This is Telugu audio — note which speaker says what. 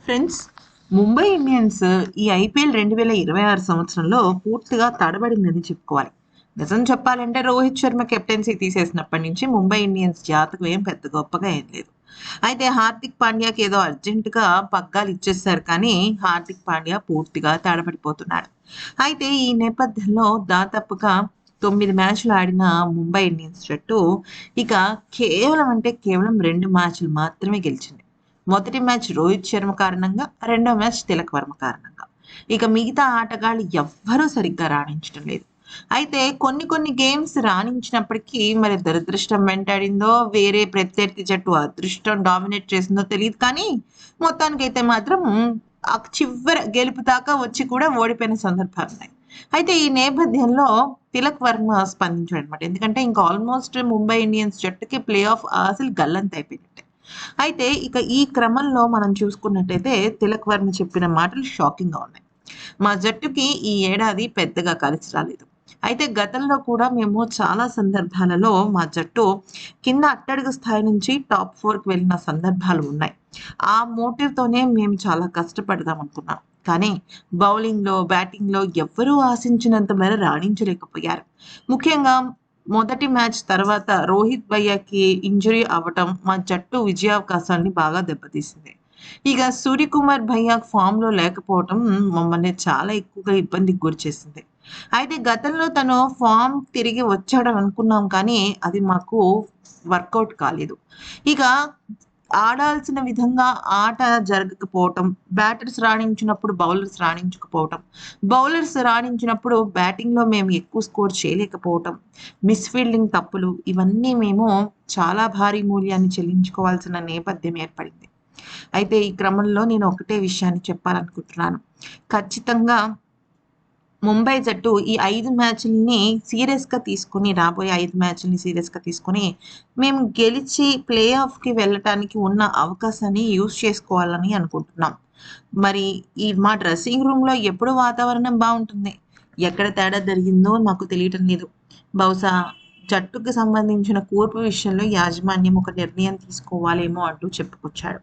Speaker 1: ఫ్రెండ్స్, ముంబై ఇండియన్స్ ఈ ఐపీఎల్ 2026 సంవత్సరంలో పూర్తిగా తడబడిందని చెప్పుకోవాలి. నిజం చెప్పాలంటే రోహిత్ శర్మ కెప్టెన్సీ తీసేసినప్పటి నుంచి ముంబై ఇండియన్స్ జాతకం ఏం పెద్ద గొప్పగా ఏం లేదు. అయితే హార్దిక్ పాండ్యాకి ఏదో అర్జెంటుగా పగ్గాలు ఇచ్చేశారు కానీ హార్దిక్ పాండ్యా పూర్తిగా తడబడిపోతున్నాడు. అయితే ఈ నేపథ్యంలో దాదాపుగా 9 మ్యాచ్లు ఆడిన ముంబై ఇండియన్స్ జట్టు ఇక కేవలం 2 మ్యాచ్లు మాత్రమే గెలిచింది. మొదటి మ్యాచ్ రోహిత్ శర్మ కారణంగా, రెండో మ్యాచ్ తిలక్ వర్మ కారణంగా. ఇక మిగతా ఆటగాళ్ళు ఎవ్వరూ సరిగ్గా రాణించడం లేదు. అయితే కొన్ని గేమ్స్ రాణించినప్పటికీ మరి దురదృష్టం వెంటాడిందో, వేరే ప్రత్యర్థి జట్టు అదృష్టం డామినేట్ చేసిందో తెలీదు కానీ, మొత్తానికైతే మాత్రం ఆ చివరి గెలుపు దాకా వచ్చి కూడా ఓడిపోయిన సందర్భాలున్నాయి. అయితే ఈ నేపథ్యంలో తిలక్ వర్మ స్పందించాడనమాట. ఎందుకంటే ఇంకా ఆల్మోస్ట్ ముంబై ఇండియన్స్ జట్టుకి ప్లే ఆఫ్ అసలు గల్లంతయిపోయినట్టే. అయితే ఇక ఈ క్రమంలో మనం చూసుకున్నట్టయితే తిలక్ వర్మ చెప్పిన మాటలు షాకింగ్‌గా ఉన్నాయి. మా జట్టుకి ఈ ఏడాది పెద్దగా కలిసి రాలేదు. అయితే గతంలో కూడా మేము చాలా సందర్భాలలో మా జట్టు కింద అట్టడుగు స్థాయి నుంచి టాప్ 4కి వెళ్ళిన సందర్భాలు ఉన్నాయి. ఆ మోటివ్‌తోనే మేము చాలా కష్టపడదాం అనుకున్నాం. కానీ బౌలింగ్‌లో, బ్యాటింగ్‌లో ఎవ్వరూ ఆశించినంత మేర రాణించలేకపోయారు. ముఖ్యంగా మొదటి మ్యాచ్ తర్వాత రోహిత్ భయ్యాకి ఇంజరీ అవ్వటం మా జట్టు విజయావకాశాన్ని బాగా దెబ్బతీసింది. ఇక సూర్యకుమార్ భయ్యా ఫామ్‌లో లేకపోవటం మమ్మల్ని చాలా ఎక్కువగా ఇబ్బందికి గురిచేసింది. అయితే గతంలో తను ఫామ్ తిరిగి వచ్చాడని అనుకున్నాం కానీ అది మాకు వర్కౌట్ కాలేదు. ఇక ఆడాల్సిన విధంగా ఆట జరగకపోవటం, బ్యాటర్స్ రాణించినప్పుడు బౌలర్స్ రాణించకపోవటం, బౌలర్స్ రాణించినప్పుడు బ్యాటింగ్‌లో మేము ఎక్కువ స్కోర్ చేయలేకపోవటం, మిస్ ఫీల్డింగ్ తప్పులు ఇవన్నీ మేము చాలా భారీ మూల్యాన్ని చెల్లించుకోవాల్సిన నేపథ్యం ఏర్పడింది. అయితే ఈ క్రమంలో నేను ఒకటే విషయాన్ని చెప్పాలనుకుంటున్నాను. ఖచ్చితంగా ముంబై జట్టు ఈ 5 మ్యాచ్‌లని సీరియస్‌గా తీసుకొని రాబోయే 5 మ్యాచ్‌లని సీరియస్‌గా తీసుకొని, మేము గెలిచి ప్లే ఆఫ్‌కి వెళ్ళటానికి ఉన్న అవకాశాన్ని యూజ్ చేసుకోవాలని అనుకుంటున్నాం. మరి ఈ మా డ్రెస్సింగ్ రూమ్‌లో ఎప్పుడు వాతావరణం బావుంటుంది. ఎక్కడ తేడా జరిగిందో నాకు తెలియటం లేదు. బహుశా జట్టుకి సంబంధించిన కూర్పు విషయంలో యాజమాన్యం ఒక నిర్ణయం తీసుకోవాలేమో అంటూ చెప్పుకొచ్చాడు.